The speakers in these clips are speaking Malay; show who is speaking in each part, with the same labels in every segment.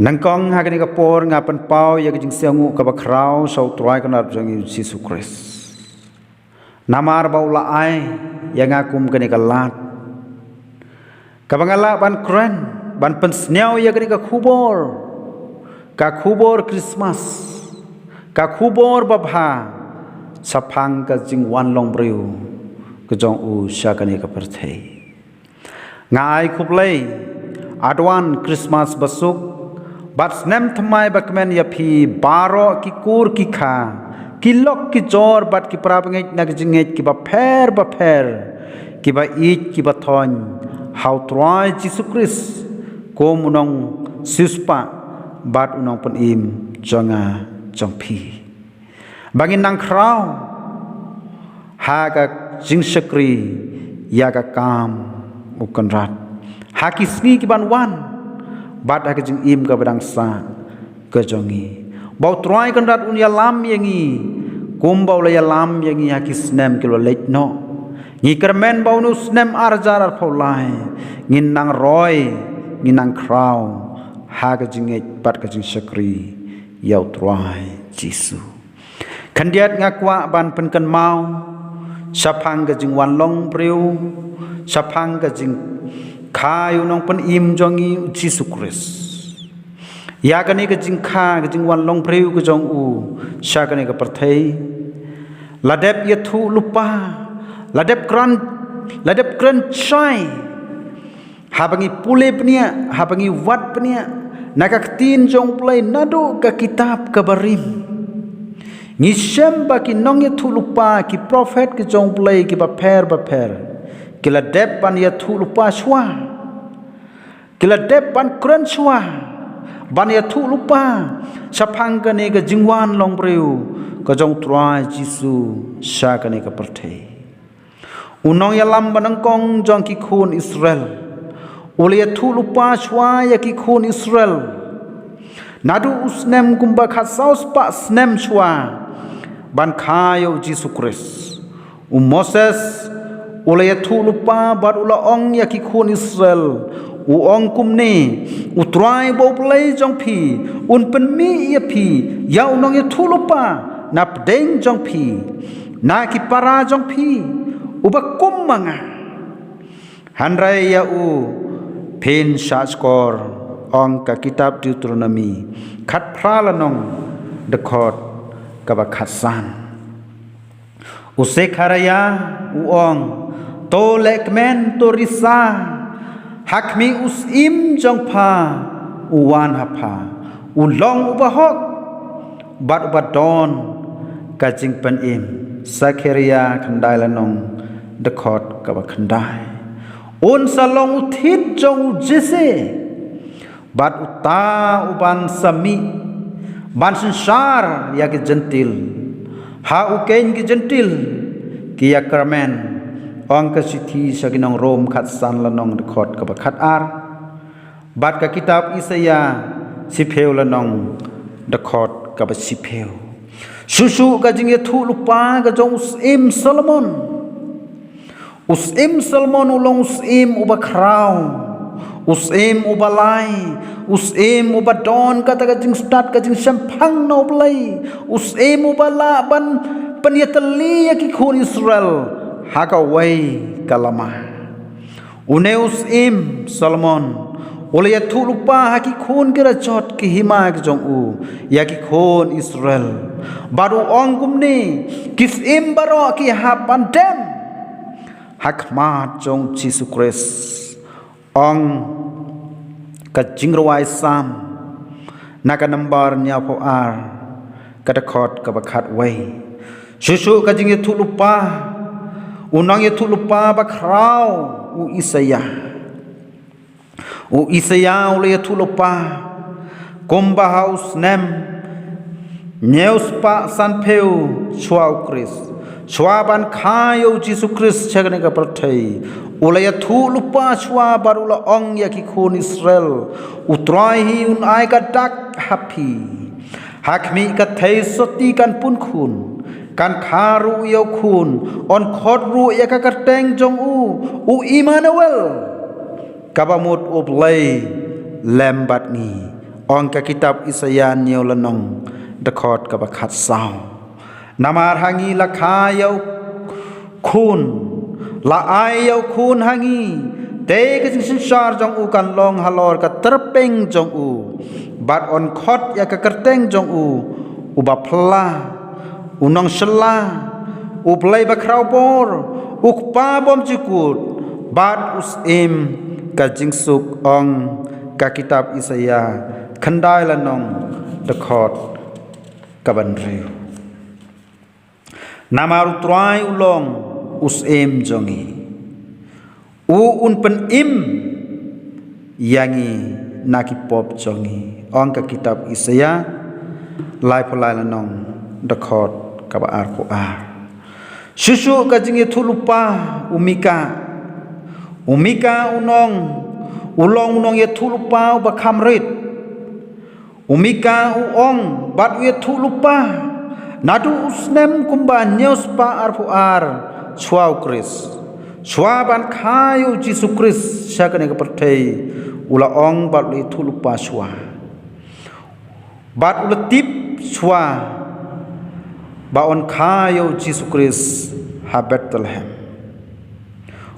Speaker 1: Nangkong hakani kapor ngapan pau ya kejing siangu kabakrau sau tuai kenal jangi Yesus Kristus. Namar baula ai yang akum kani kalat. Kabangala ban keren ban pensniau ya kani kakubor Christmas kakubor babha sapang kejing wan long briu kejong u syakani kaperthei. Ngai kuplei adwan Christmas basuk bat nem thamai bakmen ya phi baro ki kur ki kha ki lok ki jor bat ki prab ngai na ki jinget ki ba pher ki ba it ki ba thon how try Jesus Christ kom unong sispa bat unong pen im jonga jong phi bangin nang krau ha ka jing sakri ya ka kam ukan rat ha ki sni ki ban wan bat ha jing im ka badang sa ke jongi bau troy kan rat un ya lam yangi kum bau la ya lam yangi ha ki snem ki lo lek no ngi kermen bau nu snem arjar ar phaulai ngin nang roy ngin nang kraw ha ka jing et bat ka jing sakri yau troy jisu kandiat ngakwa ban pen kan mau sapang ka jing wan long priu sapang ka jing kayu nong pen im jongi Jesus Christ. Ya kani ke jingkha ke jingwan long priu ke jong u sha kani ke perthei ladep ye thu lupa ladep kran chai habangi pule pnia habangi wat pnia nakaktin jong play nado ka kitab kabarim ngisem baki nong ye thu lupa ki prophet ke jong play ki ba pher kila dep ban ya thu lupa shwa kila dep ban kran shwa ban ya thu lupa sapang kane ga jingwan long breu ka jong trai jisu sha kane ka perthei unong ya lam banang kong jong ki khun Israel ule ya thu lupa shwa ya ki khun Israel nadu usnem kumba khasaus pa snem shwa ban khayo jisu Christ Moses ule ya thu lupa bar ula ong ya ki khun Israel u ong kumni u trai bo play jong phi un pen mi ya phi ya unong ya thu lupa nap deng jong phi na ki para jong phi u ba kum manga hanrai ya u pin sha skor ong ka kitab Deuteronomy khat phralanong de khot ka ba khasan u sekharaya u ong to lekmen to risa hakmi us im jong pha uwan hapha ulong ubahok bat don ka jing pen im sakheria khandai lanong de khot ka ba khandai un salong uthit jong jese bat uta uban sami ban sansar ya ke gentil ha uken ki gentil ki ya karmen ong ka sithi saginong rom khat san lanong de khot ka ba khat ar bat ka kitab Isaya sipheu lanong de khot ka ba sipheu susu ka jing ye thu lupa ka jong im Solomon ulong im uba kraw im ubalai im ubadon ka ta ka jing start ka jing sampang no play im ubala ban panyatali ya ki khun Israel haka wai kalama uneus im Solomon ule ya thu lupa haki khun kira chot ki hima ki jong u ya ki khun Israel baru ong kumni kis im baro ki hapan dem hak ma jong Jesus Christ ong ka jingrawai sam naka nambar nya pho ar ka khot ka bakhat wai susu ka jing thu lupa unang ye thu lupa ba kraw u Isaya ule ye thu lupa komba house nem neus pa san peu chwa Chris chwa ban khayo Jesus Christ chagane ka perthei ule ye thu lupa chwa barula ong ya ki khun Israel utrai hi un ai ka dak happy hakmi ka thei soti kan pun khun kan kharu yo khun on khot ru ya ka kateng jong u Emmanuel kabamut ublay lembat ngi ong ka kitab Isaya nhiều lần nong đặc khot ka bakhat sao namar hangi la khayau khun la ayau khun hangi te ka sin sar jong u kan long halor ka terpeng jong u bat on khot ya ka kerteng jong u ba phla unong shla u play ba kraw por ukpa bom chikut bat us im ka jingsuk ong ka kitab Isaya khandai la nong the khot ka ban riu namaru trai ulong us im jongi u un pen im yangi naki pop jongi ong ka kitab Isaya lai phalai la nong the khot ka ba ar ko ar susu ka jingi thulupa umika unong ulong unong ye thulupa ba khamrit umika uong bat ye thulupa nadu usnem kumba news pa ar pu ar chwau kris chwaban khayu jisu kris sakane ka perthei ula ong bat le thulupa chwa bat ula tip chwa ba on khayu jisu kris ha Bethlehem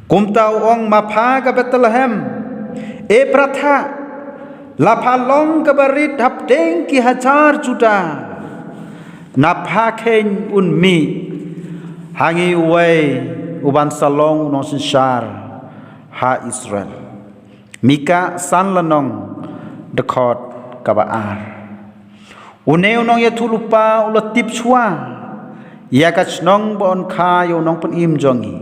Speaker 1: kumtau ong mapha ka Bethlehem e pratha la phalong ka barit hap teng ki hajar juta na pha khen un mi hangi wei uban salong no sinsar ha Israel mika san lanong de khot ka ba ar uneu nong ye thulupa ula tip chwa ya ka chnong bon kha yo nong pen im jongi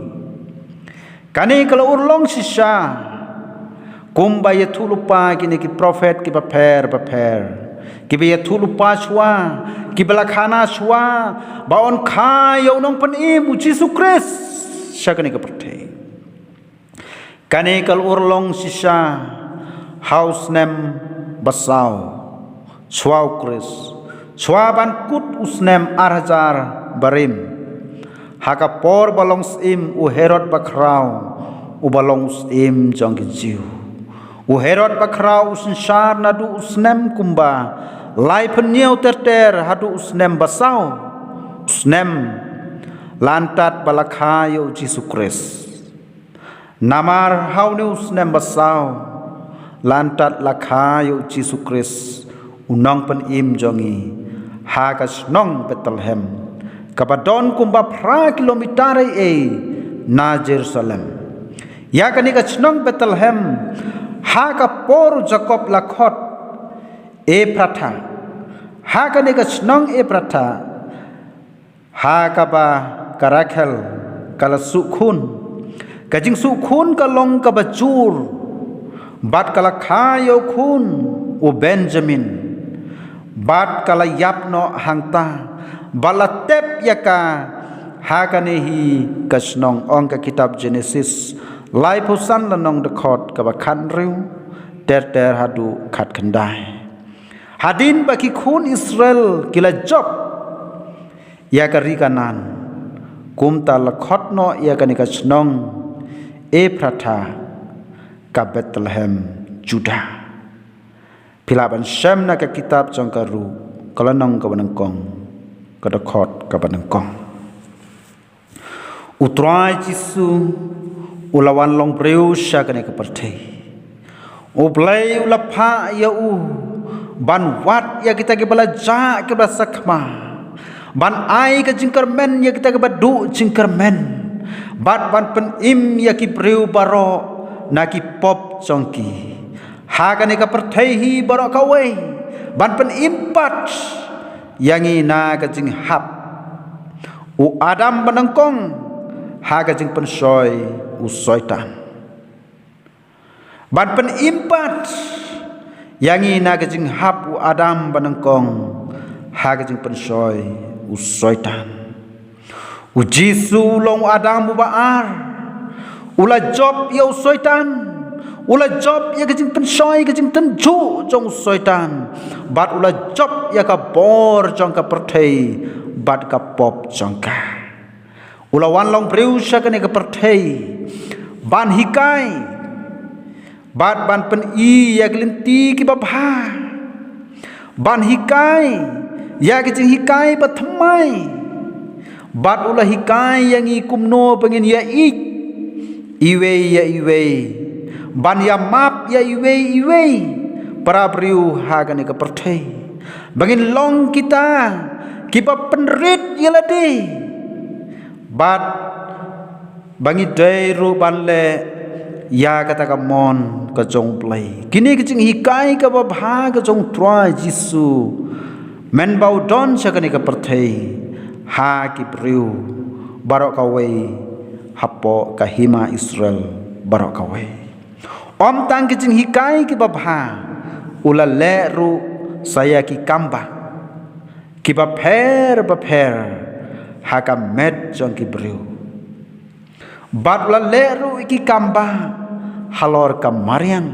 Speaker 1: kani kala urlong sisa kumba ye thulupa kini ki prophet ki ba pher ki be ye thulupa chwa ki bala khana chwa ba on kha yo nong pen im Jesus Christ sakani ka prathe kani kal urlong sisa house nem basau chwa Christ chwa ban kut usnem arhajar barim haka por balongs im u Herod bakrau u balongs im jongki jiu u Herod bakrau usinsar nadu usnem kumba lai penyau terter hadu usnem basau usnem lantat balakhayo Jisu Kris namar haune usnem basau lantat lakhayo Jisu Kris unong pen im jongi hakas nong Bethlehem kabadon kumba pra kilometer na Jerusalem ya kani ka chnong Bethlehem ha ka por Jacob lakhot e pratha ha kani ka chnong e pratha ha ka ba karakhel kala sukhun kajing sukhun ka long ka bajur bat kala khayo khun u Benjamin bat kala yapno hangta balatep yaka hakanehi kasnong ong ka kitab Genesis lai pusan lanong de khot ka ba khan riu ter hadu khat khandai hadin baki khun Israel kila job yaka rikanan kumta la khotno yaka ni kasnong e pratha ka Bethlehem Judah pilaban syamna ka kitab jangkaru kalanong ka banangkong kada khot ka banangkong utrai Jisu ulawan long breu syakane ka perthei ublai ulapha ya ban wat ya kita ke bala ja ke bala sakma ban ai ka jingkar men ya kita ke badu jingkar men bat ban pen im ya ki breu baro na ki pop chongki ha kane ka perthei hi baro ka wei ban pen impat yangi na ka jing hap u Adam banangkong ha ka jing pen soy u soitan ban pen impat yangi na ka jing hap u Adam banangkong ha ka jing pen soy u soitan u Jisu long Adam u baar ula job ya u soitan ula job ya kajing pensoy kajing tenju jong soitan bat ula job ya ka bor jong ka perthei bat ka pop jong ka ula wan long breu sha ka ne ka perthei ban hikai bat ban pen i ya glinti ki babha ban hikai ya ke jing hikai ba thamai bat ula hikai yang i kumno pengin ya ik iwe ban ya map ya iwe para priu hagan ke perthai bangin long kita kipa penrit ya lade bat bangi dai ru ban le ya kata ka mon ka jong play kini ke jing hikai ka ba bha ka jong tra jisu men bau don sakani ka perthai ha ki priu barok kawe hapo kahima Israel barok kawe om tang ki jing hikai ki babha ula le ru saya ki kamba ki ba pher ha ka met jong ki priu bat ula le ru ki kamba halor ka marian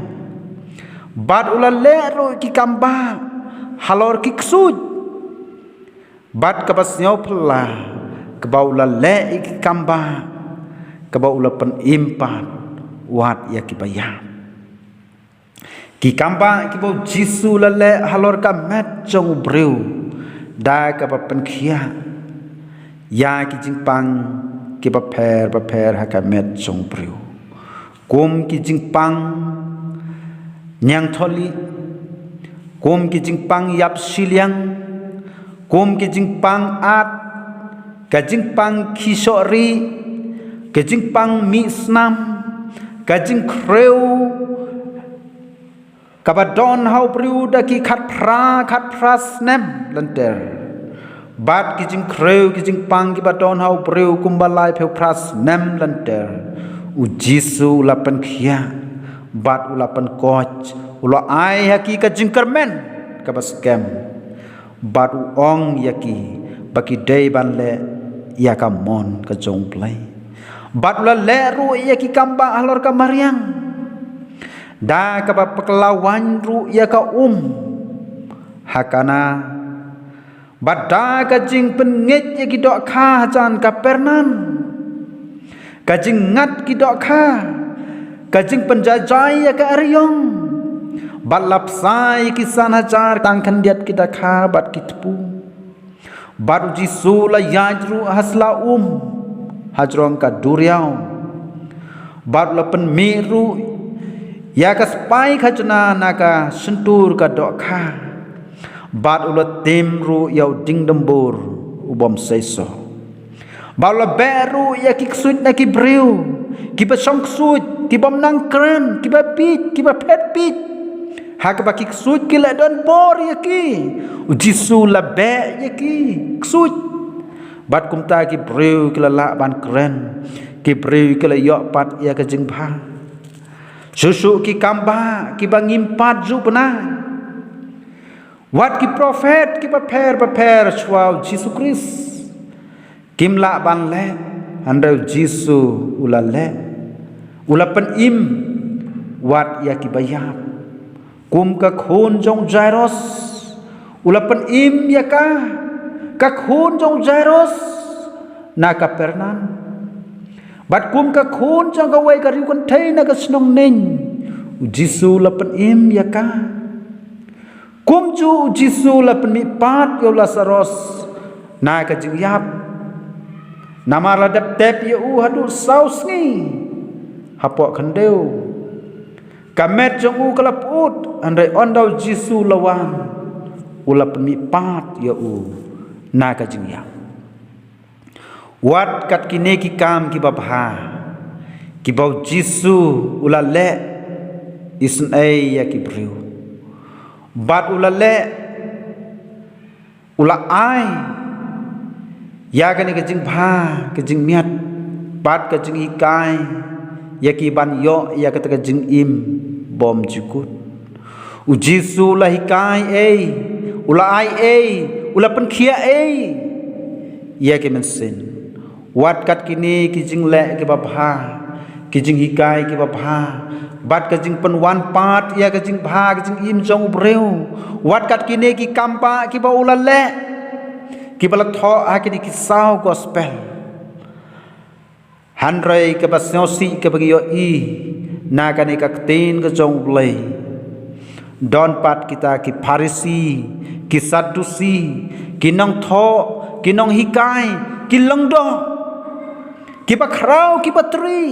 Speaker 1: bat ula le ru ki kamba halor ki ksud bat kabasnyo pula kebaula le iki kamba kebaula pen impat wat ya kibaya ki kamba kibau jisu la le halor ka met jong breu da ka pen khia ya ki jingpang ki ba pher ha ka met jong breu kum ki jingpang nyang tholi kum ki jingpang yap siliang kum ki jingpang at ka jingpang kisori ka jingpang mi snam ka jing kreu ka ba don hau priu da ki khat phra snem lenter bat ki jing kreu ki jingpang ki ba don hau priu kum ba lai pheu phras nem lenter u jisu lapan khia bat ulapan coach ulo ai haki ka jing kermen ka ba scam bat ong yaki baki day ban le ya ka mon ka jong play bat la le ru yaki kamba alor ka mariang da ka ba peklawan ru ya ka hakana bat da ka jing pengit yaki dok kha jan ka pernan ka jing ngat ki dok kha ka jing penjajai ya ka aryong balap sai kisan hajar tangkan diat kita kha bat kitpu baru jisu la yajru hasla hajrong ka duriau bat la pen miru ya ka spai khajna naka sentur ka dok kha bat ula timru yau ding dembur ubom seiso bat la beru ya ki ksut na ki briu ki ba song ksut ki bom nang kren ki ba pit ki ba pet pit hak baki ksut ki la don bor yaki jisu la be yaki ksut bat kumta ki breu ki la ban kren ki breu ki la yo pat ya ka jing pha susu ki kamba ki bangim pat ju pna wat ki prophet ki ba pher chwau jisu kris kim la ban le andau jisu ula le ula pen im wat ya ki bayap kum ka khun jong Jairus ulapan im ya ka khun jong Jairus na ka pernan bat kum ka khun jong ka wai ka riu kan thei na ka snong ning jisu lapan im ya ka kum ju jisu lapan mi pat yo Lazarus na ka jing yap namar la dap tep ya hadu saus ni hapok khandeu kamet jong u kalaput andai ondau jisu lawan ulap mi pat ya na ka jing ya wat kat kine ki kam ki babha ki bau jisu ula le isn ai ya ki briu bat ula le ula ai ya ka ni ka jing bha ka jing miat bat ka jing ikai ya ki ban yo ya ka jing im bom jukut ujisu la hikai ula ai ula pen khia ya ke mensin wat kat kini ki jing le ki babha ki jing hikai ki babha bat ka jing pen wan pat ya ka jing bha ka jing im jong breu wat kat kini ki kampa ki ba ula le ki bala tho ha ki sao gospel handrai ke basnyo si ke bagi yo na ka ni ka tin ka jong blai don pat kita ki Farisi, ki Sadusi, ki nong tho, ki nong hikai, ki lengdo, ki ba khrau, ki ba tri,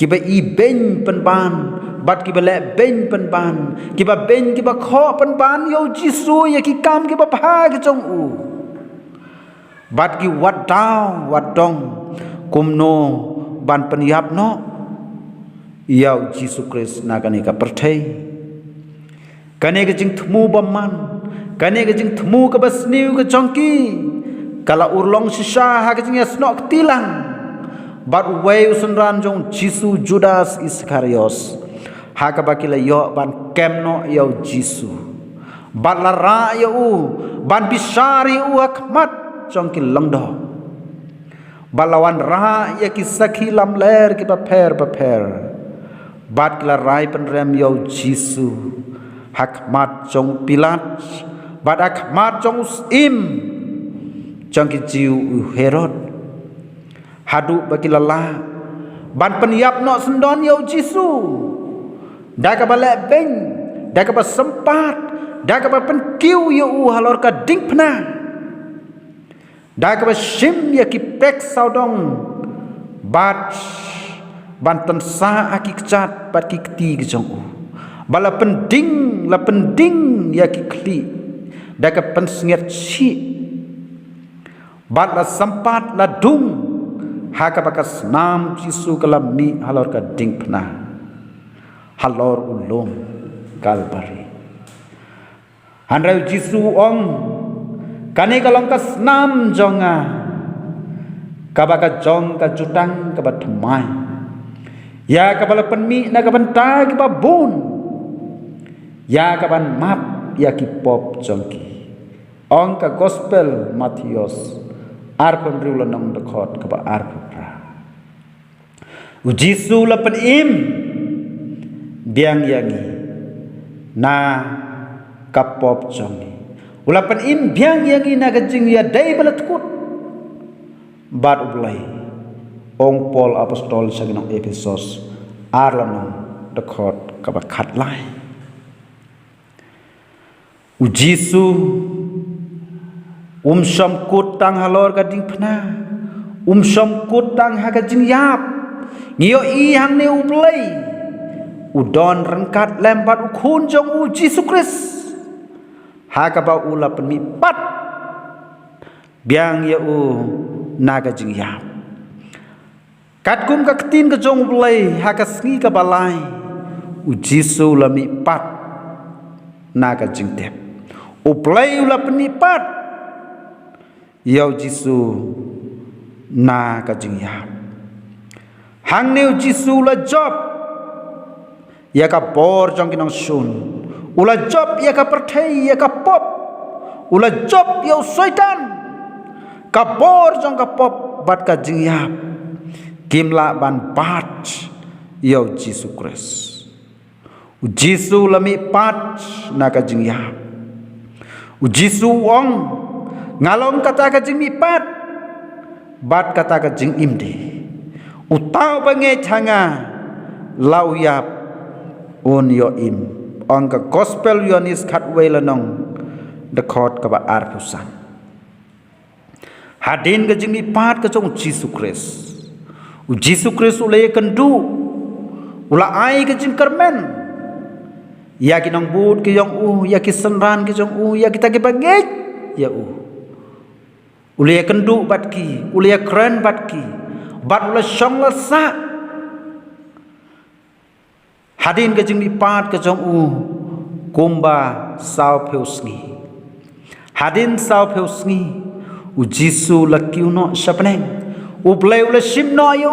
Speaker 1: ki ba i ben pen ban, bat ki ba le ben pen ban, ki ba ben ki ba kho pen ban yo Jisu ya ki kam ki ba pha ki chong u. Bat ki wat dao, wat dong, kum no ban pen yap no, yau Jisu Christ na kani ka perthai. Kane ke jing thmu baman, kane ke jing thmu ke basniu ke chongki, kala urlong sisa ha ke jing snok tilang, bat wei usunran jong Jisu Judas Iskarios, ha ka bakila yo ban kemno yo Jisu, bat lara yo u, ban bisari u akmat chongki langdo, balawan ra ya ki sakhi lam ler ki pa pher, bat kila rai penrem yo Jisu. Hakmat jong Pilat, bat hakmat jong Usim, jong kijiu Herod, hadu bagi lelah, ban peniap nok sendon yo Jisu, dah kabalek beng, dah kabal sempat, dah kabal penkiu yo halor ka ding pena, dah kabal sim ya ki pek saudong, bat ban tensa aki kecat, bat ki keti kejong bala pending la pending ya ki kli da ka pensnget si bat la sempat la dung ha ka bakas nam Jisu kalam mi halor ka ding pna halor ulum kalbari hanrau Jisu ong kane kalong kas nam jonga ka baka jong ka jutang ka batmai ya ka bala penmi na ka banta ki babun ya kaban map ya ki pop jongki ong ka gospel Matius arpon riula nong dekot ka ba arpra Jisu la pen im biang yangi na ka pop jongi ula pen im biang yangi na ka jing ya dai balat kut bat ublai ong Paul apostol sa ginong Efesos arlanong dekot ka ba khat lai Jisu som kut tang halor ka ding pna som kut tang ha ka jing yap ngio i hang ne ublai udon rengkat lembat ukhun jong Jisu Christ ha ka ba ula penmi pat biang ya na ka jing yap kat kum ka tin ka jong ublai ha ka sngi ka balai Jisu la mi pat na ka jing tep uplay ula penipat yau Jisu na ka jing yap hang neu Jisu la job ya ka por jong kinong sun ula job ya ka perthai ya ka pop ula job yau syaitan ka por jong ka pop bat ka jing yap kimla ban pat yau Jisu Christ Jisu la mi pat na ka jing yap Jisu ong ngalong kata ka jing mi pat bat kata ka jing imde utau bange changa lau yap on yo im ong ka gospel yonis khatwei lanong dekot ka ba arpusan hadin ka jing mi pat ka jong Jisu Christ ulay kendu ula ai ka jing kermen ya ki nong but ki yong ya ki senran ki jong ya kita ki baget ya ulia kendu bat ki ulia keren bat ki bat ula syong la sa hadin ke jing lipat ke jong kumba sao peusngi hadin sao peusngi Jisu la kiuno sapneng uplay ula simno ya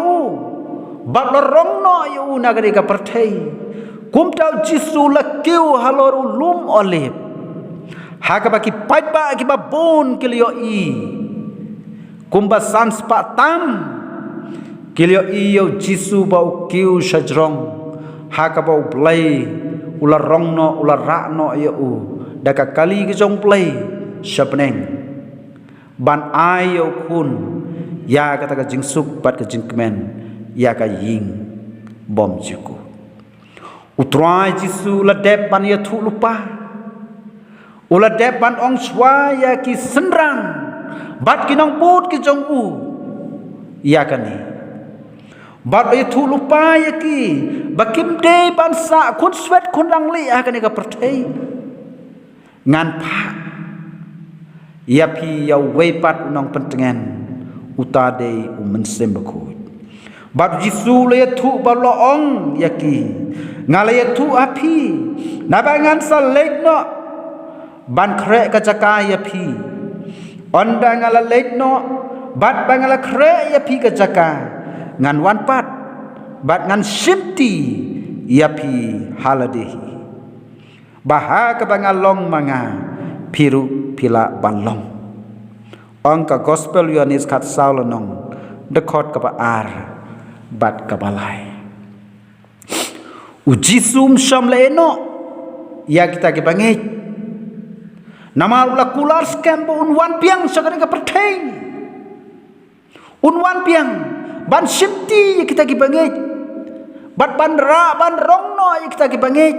Speaker 1: bat la rong no ya nagari ka perthai kumtau Jisu la kiu halor ulum olip haka baki paipa ki babon kilio i kumba sans pa tam kilio i yo Jisu bau kiu sajrong haka bau play ula rongno ula rakno ya daka kali ki jong play sapneng ban ayo kun ya kata ka jingsuk pat ka jingkmen ya ka ying bom jiku utrai Jisu la dep ban ya thu lupa ula dep ban ong swa ya ki senrang bat ki nong put ki jong u ya kani bat ya thu lupa ya ki bakim de ban sa kun swet kun rang li ya kani ka perthei ngan pha ya pi ya wei pat nong pentengen uta de men sembako bat Jisu le thu ba lo ong ya ki ngale ya thu api na ba ngan sa lek no ban kre ka jaka ya pi on da ngala lek no bat ba ngala kre ya pi ka jaka ngan wan pat bat ngan simti ya pi haladehi baha ka ba ngalong manga piru pila banlong ong ka gospel Yohanes khat saulanong dekot ka ba ar bat kabalai ujisum shamleno ya kita ke bangai nama ula kular scam unwan piang sakane ka perthei unwan piang ban simti ya kita ke bangai bat ban ra ban rongno ya kita ke bangai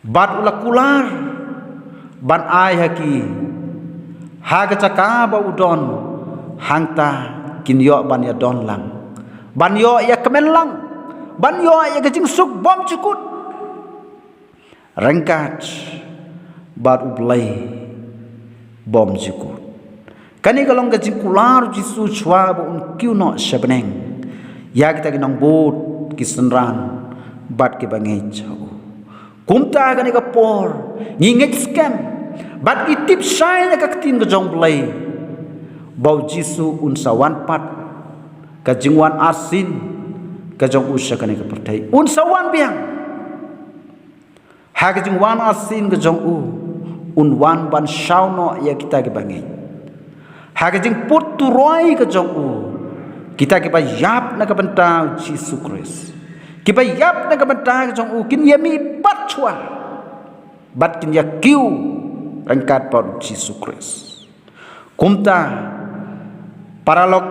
Speaker 1: bat ula kular ban ai haki haga caka ba udon hangta kin yo ban ya don lang ban yo ya kemen lang ban yo ya gajing suk bom cukut rengkat bat ublai bom cukut kani kalong gajing kular Jisu chwa bo un kiu no shabeneng ya kita kinong bot kisenran bat ke bangai chau kumta kani ka por ngingek scam bat itip sai na kaktin ka jong blai bau Jisu unsawan pat kajingwan asin kajong usha kani ka perthai unsawan biang ha kajingwan asin kajong u unwan ban shauno ya kita ke bangai ha kajing put turoi kajong u kita ke ba yap na ka benta Jisu Christ ki ba yap na ka benta kajong u kin yami pat chwa bat kin ya kiu rangkat pa Jisu Christ kumta paralog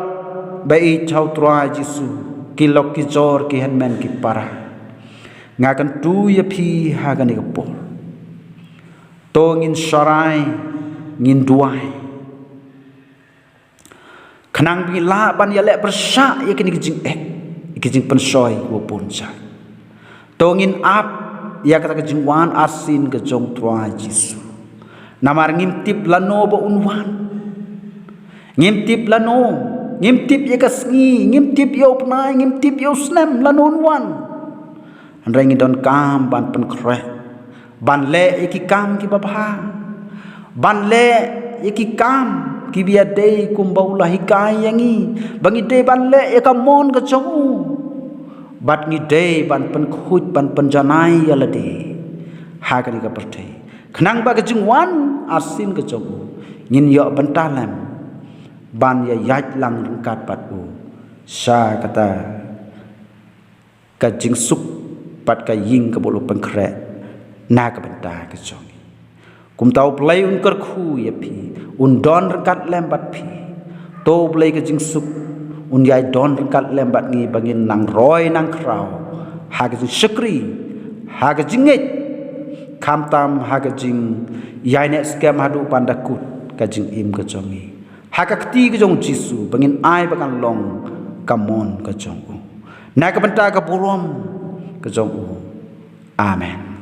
Speaker 1: bai chau troa Jisu kilok ki jor ki henmen ki para ngakan tu ya phi ha kan ni kapol to ngin sarai ngin duai khnang bi la ban ya le persa ya kini kijing kijing pensoi wo pun cha to ngin ap ya kata kijing wan asin ke jong troa Jisu namar ngimtip lano bo unwan ngimtip lano ngimtip ya kasngi ngimtip ya upnai ngimtip ya usnem lanon wan andrengi don kam ban pen kre ban le iki kam ki babha ban le iki kam ki bia dei kumbaula hikai yangi bangi dei ban le ya kamon ka chong bat ngi dei ban pen khut ban pen janai ya lade ha ka ni ka perthei khnang ba ka jingwan asin ka chong ngin yo bantalam ban ya yaj lang rengkat pat u sha kata ka jing suk pat ka ying ka bolu pengkre na ka benta ka chong kum tau play un kar khu ya phi un don rengkat lem pat phi to play ka jing suk un yai don rengkat lem bat ngi bangin nang roi nang krau ha ka jing shukri ha ka jing nget kham tam ha ka jing yai ne scam hadu pandakut ka jing im ka chongi hakakti ke jong Jisu bangin ai bakan long kamon ke jong na ka benta ka burom ke jong amen.